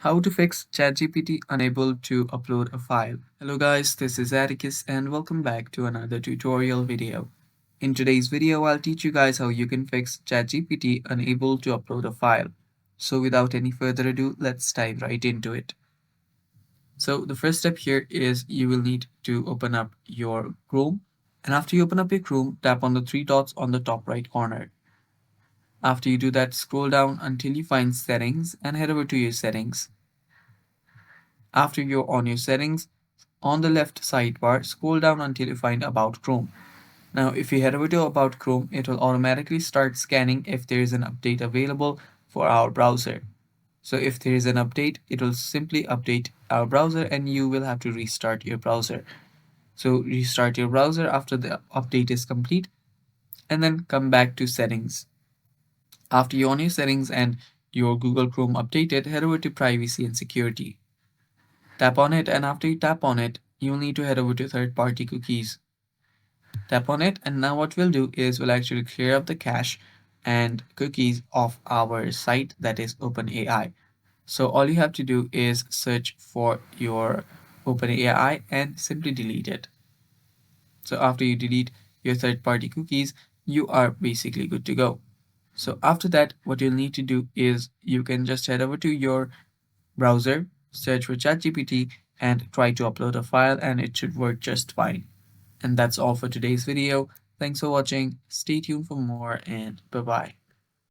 How to fix ChatGPT unable to upload a file. Hello guys, this is Atticus and welcome back to another tutorial video. In today's video, I'll teach you guys how you can fix ChatGPT unable to upload a file. So without any further ado, let's dive right into it. So the first step here is you will need to open up your Chrome. And after you open up your Chrome, tap on the three dots on the top right corner. After you do that, scroll down until you find settings and head over to your settings. After you're on your settings, on the left sidebar, scroll down until you find About Chrome. Now, if you head over to About Chrome, it will automatically start scanning if there is an update available for our browser. So if there is an update, it will simply update our browser and you will have to restart your browser. So restart your browser after the update is complete and then come back to settings. After you're on your settings and your Google Chrome updated, head over to privacy and security. Tap on it, and after you tap on it, you'll need to head over to third-party cookies. Tap on it, and now what we'll do is we'll actually clear up the cache and cookies of our site, that is OpenAI. So all you have to do is search for your OpenAI and simply delete it. So after you delete your third-party cookies, you are basically good to go. So after that, what you'll need to do is you can just head over to your browser, search for ChatGPT, and try to upload a file, and it should work just fine. And that's all for today's video. Thanks for watching. Stay tuned for more, and bye bye.